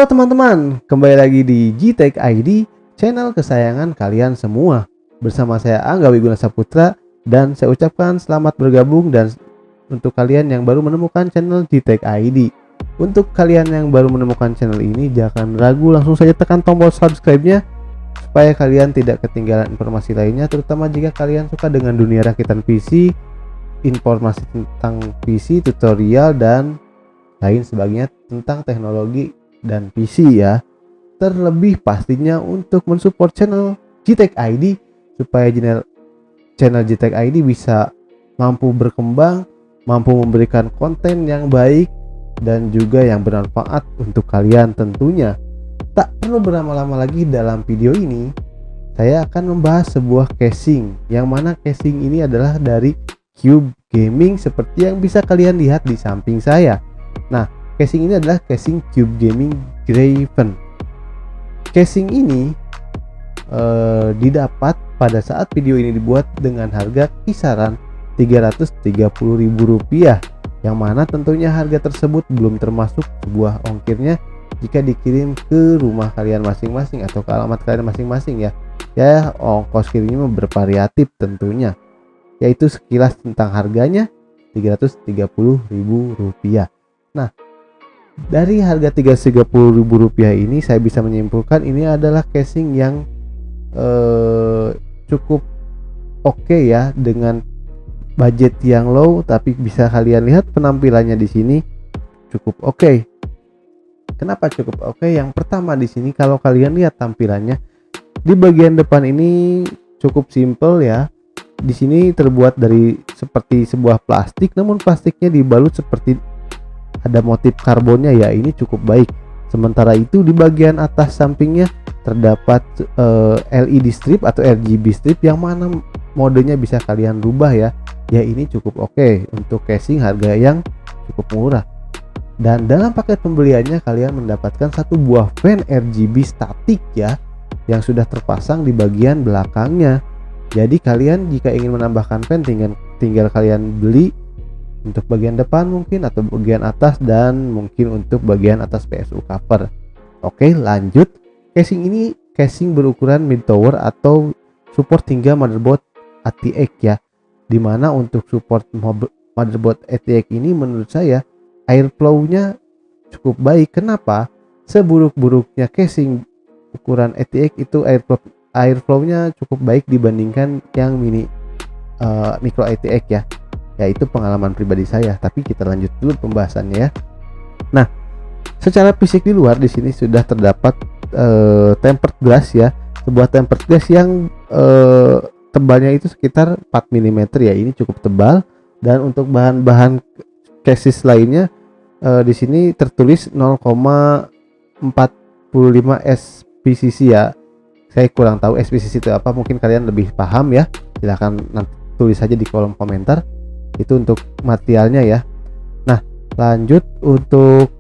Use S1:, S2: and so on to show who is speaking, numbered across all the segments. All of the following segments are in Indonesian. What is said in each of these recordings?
S1: Halo teman-teman, kembali lagi di Gtech ID, channel kesayangan kalian semua. Bersama saya Angga Wiguna Saputra, dan saya ucapkan selamat bergabung dan untuk kalian yang baru menemukan channel Gtech ID. Untuk kalian yang baru menemukan channel ini, jangan ragu, langsung saja tekan tombol subscribe-nya supaya kalian tidak ketinggalan informasi lainnya, terutama jika kalian suka dengan dunia rakitan PC, informasi tentang PC, tutorial, dan lain sebagainya tentang teknologi dan PC ya. Terlebih pastinya untuk mensupport channel Gtech ID supaya channel Gtech ID bisa mampu berkembang, mampu memberikan konten yang baik dan juga yang bermanfaat untuk kalian tentunya. Tak perlu berlama-lama lagi, dalam video ini saya akan membahas sebuah casing, yang mana casing ini adalah dari Cube Gaming seperti yang bisa kalian lihat di samping saya. Nah, casing ini adalah casing Cube Gaming Graven. Casing ini didapat pada saat video ini dibuat dengan harga kisaran Rp330.000, yang mana tentunya harga tersebut belum termasuk sebuah ongkirnya jika dikirim ke rumah kalian masing-masing atau ke alamat kalian masing-masing ya. Ya, ongkos kirimnya bervariatif tentunya. Yaitu sekilas tentang harganya Rp330.000. Nah, dari harga Rp330.000 ini saya bisa menyimpulkan ini adalah casing yang cukup oke ya, dengan budget yang low, tapi bisa kalian lihat penampilannya di sini cukup oke. Kenapa cukup oke? Yang pertama di sini kalau kalian lihat tampilannya di bagian depan ini cukup simple ya. Di sini terbuat dari seperti sebuah plastik, namun plastiknya dibalut seperti ada motif karbonnya ya, ini cukup baik. Sementara itu di bagian atas sampingnya terdapat LED strip atau RGB strip, yang mana modenya bisa kalian rubah ya. Ya, ini cukup oke untuk casing harga yang cukup murah. Dan dalam paket pembeliannya kalian mendapatkan satu buah fan RGB statik ya, yang sudah terpasang di bagian belakangnya. Jadi kalian jika ingin menambahkan fan tinggal kalian beli untuk bagian depan mungkin, atau bagian atas, dan mungkin untuk bagian atas PSU cover. Oke, lanjut. Casing ini casing berukuran mid tower atau support hingga motherboard ATX ya. Dimana untuk support motherboard ATX ini menurut saya airflow-nya cukup baik. Kenapa? Seburuk-buruknya casing ukuran ATX itu airflow-nya cukup baik dibandingkan yang micro ATX ya. Ya, itu pengalaman pribadi saya, tapi kita lanjut dulu pembahasannya ya. Nah, secara fisik di luar di sini sudah terdapat tempered glass ya, sebuah tempered glass yang tebalnya itu sekitar 4 mm ya. Ini cukup tebal. Dan untuk bahan-bahan chassis lainnya di sini tertulis 0,45 SPCC ya. Saya kurang tahu SPCC itu apa, mungkin kalian lebih paham ya. Silahkan nanti tulis saja di kolom komentar. Itu untuk materialnya ya. Nah, lanjut untuk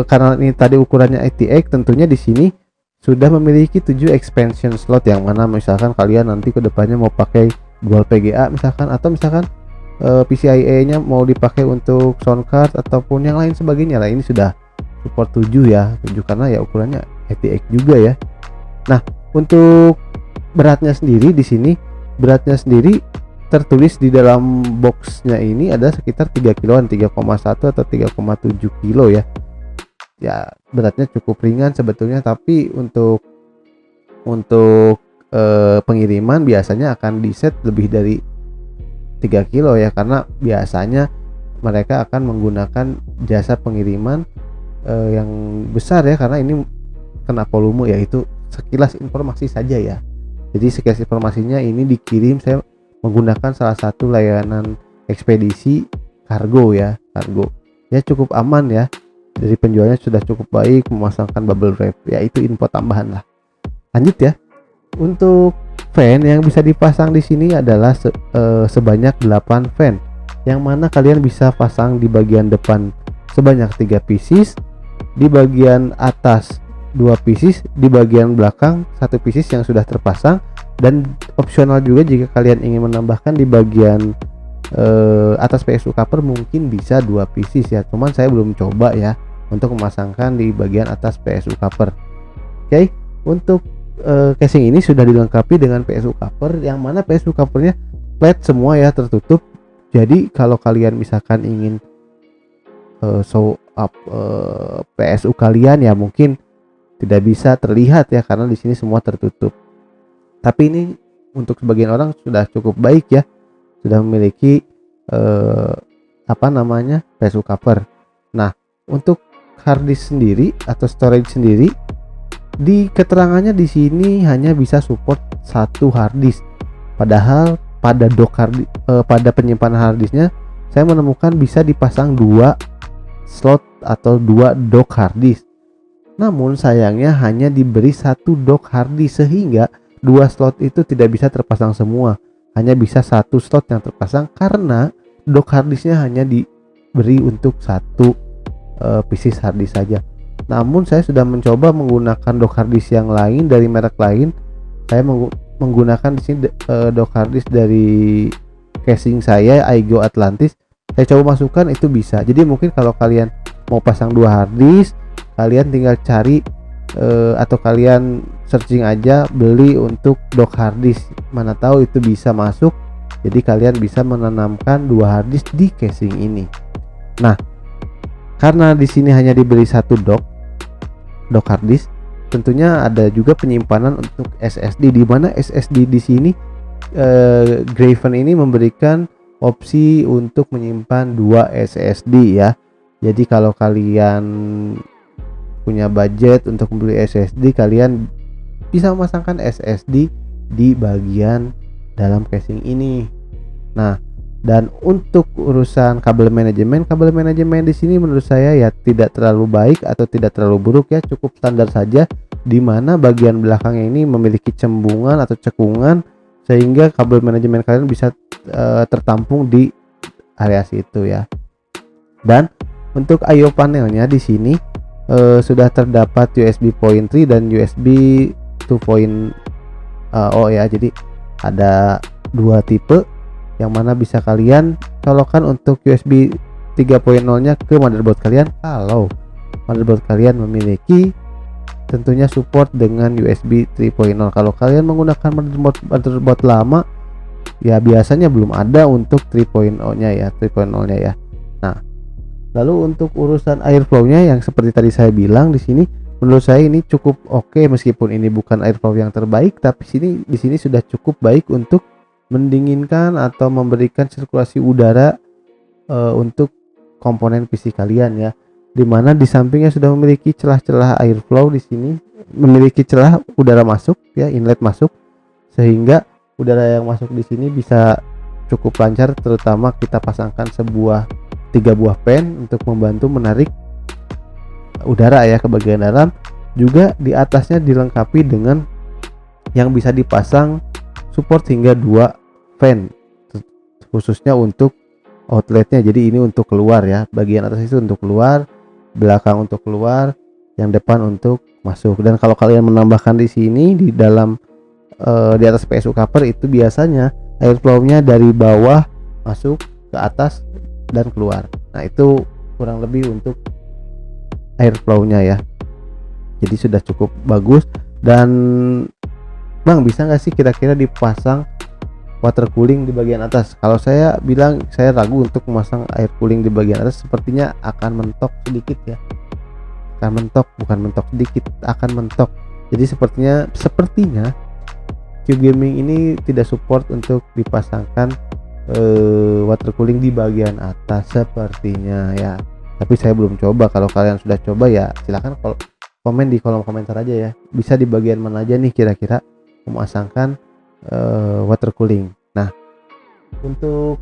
S1: karena ini tadi ukurannya ATX, tentunya di sini sudah memiliki 7 expansion slot, yang mana misalkan kalian nanti kedepannya mau pakai dual PGA misalkan, atau misalkan PCIe-nya mau dipakai untuk sound card ataupun yang lain sebagainya lah. Ini sudah support 7 ya, 7 karena ya ukurannya ATX juga ya. Nah, untuk beratnya sendiri di sini, beratnya sendiri tertulis di dalam boxnya ini ada sekitar 3 kiloan, 3,1 atau 3,7 kilo ya. Ya, beratnya cukup ringan sebetulnya, tapi untuk pengiriman biasanya akan diset lebih dari 3 kilo ya, karena biasanya mereka akan menggunakan jasa pengiriman yang besar ya, karena ini kena volume ya. Itu sekilas informasi saja ya. Jadi sekilas informasinya ini dikirim saya menggunakan salah satu layanan ekspedisi kargo ya, kargo ya, cukup aman ya. Dari penjualnya sudah cukup baik, memasangkan bubble wrap ya. Itu info tambahan lah. Lanjut ya. Untuk fan yang bisa dipasang di sini adalah sebanyak 8 fan, yang mana kalian bisa pasang di bagian depan sebanyak 3 pieces, di bagian atas 2 pieces, di bagian belakang 1 pieces yang sudah terpasang. Dan opsional juga jika kalian ingin menambahkan di bagian atas PSU cover mungkin bisa 2 pieces ya, cuman saya belum coba ya. untuk memasangkan di bagian atas PSU cover. Oke, untuk casing ini sudah dilengkapi dengan PSU cover, yang mana PSU covernya flat semua ya, tertutup. Jadi kalau kalian misalkan ingin show up PSU kalian ya mungkin tidak bisa terlihat ya karena di sini semua tertutup. Tapi ini untuk sebagian orang sudah cukup baik ya, sudah memiliki PSU cover. Nah, untuk hard disk sendiri atau storage sendiri, di keterangannya di sini hanya bisa support satu hard disk. Padahal pada pada penyimpanan hard disknya saya menemukan bisa dipasang 2 slot atau 2 dock hard disk. Namun sayangnya hanya diberi 1 dock hard disk sehingga 2 slot itu tidak bisa terpasang semua. Hanya bisa 1 slot yang terpasang karena dock hard disknya hanya diberi untuk 1 pieces hard disk saja. Namun saya sudah mencoba menggunakan dock hard disk yang lain dari merek lain. Saya menggunakan di sini dock hard disk dari casing saya Aigo Atlantis. Saya coba masukkan, itu bisa. Jadi mungkin kalau kalian mau pasang 2 hard disk, kalian tinggal cari atau kalian searching aja beli untuk dock hard disk. Mana tahu itu bisa masuk. Jadi kalian bisa menanamkan 2 hard disk di casing ini. Nah, karena di sini hanya diberi 1 dock hard disk, tentunya ada juga penyimpanan untuk SSD, di mana SSD di sini Graven ini memberikan opsi untuk menyimpan 2 SSD ya. Jadi kalau kalian punya budget untuk membeli SSD, kalian bisa memasangkan SSD di bagian dalam casing ini. Nah, dan untuk urusan kabel manajemen di sini menurut saya ya tidak terlalu baik atau tidak terlalu buruk ya, cukup standar saja, di mana bagian belakangnya ini memiliki cembungan atau cekungan sehingga kabel manajemen kalian bisa tertampung di area situ ya. Dan untuk I/O panelnya di sini sudah terdapat USB point 3 dan USB 2.0 ya. Jadi ada 2 tipe yang mana bisa kalian colokkan untuk USB 3.0 nya ke motherboard kalian kalau motherboard kalian memiliki tentunya support dengan USB 3.0. Kalau kalian menggunakan motherboard lama ya biasanya belum ada untuk 3.0 nya ya, Nah, lalu untuk urusan airflow nya yang seperti tadi saya bilang, di sini menurut saya ini cukup oke, meskipun ini bukan airflow yang terbaik, tapi di sini sudah cukup baik untuk mendinginkan atau memberikan sirkulasi udara untuk komponen PC kalian ya. Dimana di sampingnya sudah memiliki celah-celah airflow, di sini memiliki celah udara masuk ya, inlet masuk, sehingga udara yang masuk di sini bisa cukup lancar, terutama kita pasangkan 3 buah fan untuk membantu menarik udara ya ke bagian dalam. Juga di atasnya dilengkapi dengan yang bisa dipasang support hingga 2 fan khususnya untuk outletnya. Jadi ini untuk keluar ya, bagian atas itu untuk keluar, belakang untuk keluar, yang depan untuk masuk. Dan kalau kalian menambahkan di sini di dalam di atas PSU cover itu biasanya airflow-nya dari bawah masuk ke atas dan keluar. Nah, itu kurang lebih untuk airflow-nya ya. Jadi sudah cukup bagus. Dan Bang, bisa nggak sih kira-kira dipasang water cooling di bagian atas? Kalau saya bilang, saya ragu untuk memasang air cooling di bagian atas, sepertinya akan mentok sedikit ya. Akan mentok, bukan mentok sedikit, akan mentok. Jadi sepertinya Cube Gaming ini tidak support untuk dipasangkan water cooling di bagian atas sepertinya ya. Tapi saya belum coba. Kalau kalian sudah coba ya silahkan komen di kolom komentar aja ya. Bisa di bagian mana aja nih kira-kira memasangkan water cooling. Nah, untuk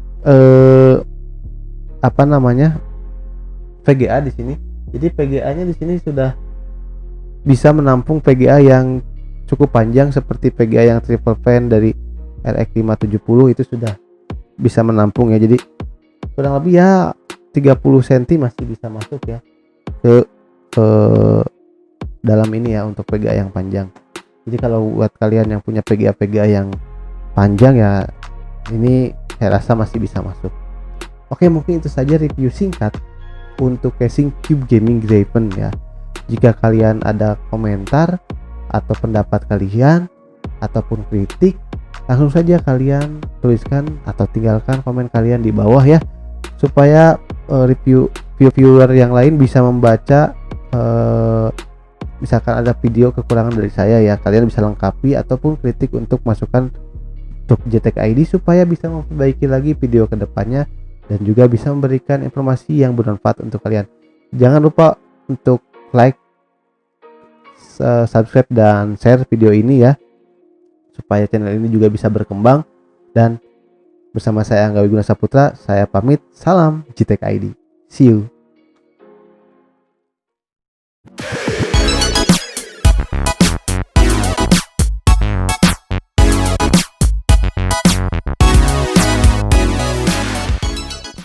S1: VGA di sini. Jadi VGA-nya di sini sudah bisa menampung VGA yang cukup panjang seperti VGA yang triple fan dari RX 570 itu sudah bisa menampung ya. Jadi kurang lebih ya 30 cm masih bisa masuk ya ke dalam ini ya untuk VGA yang panjang. Jadi kalau buat kalian yang punya VGA yang panjang ya, ini saya rasa masih bisa masuk. Oke, mungkin itu saja review singkat untuk casing Cube Gaming Draven ya. Jika kalian ada komentar atau pendapat kalian ataupun kritik, langsung saja kalian tuliskan atau tinggalkan komen kalian di bawah ya, supaya viewer yang lain bisa membaca. Misalkan ada video kekurangan dari saya ya, kalian bisa lengkapi ataupun kritik untuk masukan untuk JTK ID supaya bisa memperbaiki lagi video kedepannya dan juga bisa memberikan informasi yang bermanfaat untuk kalian. Jangan lupa untuk like, subscribe dan share video ini ya, supaya channel ini juga bisa berkembang. Dan bersama saya Angga Wiguna Saputra, saya pamit. Salam JTK ID. See you.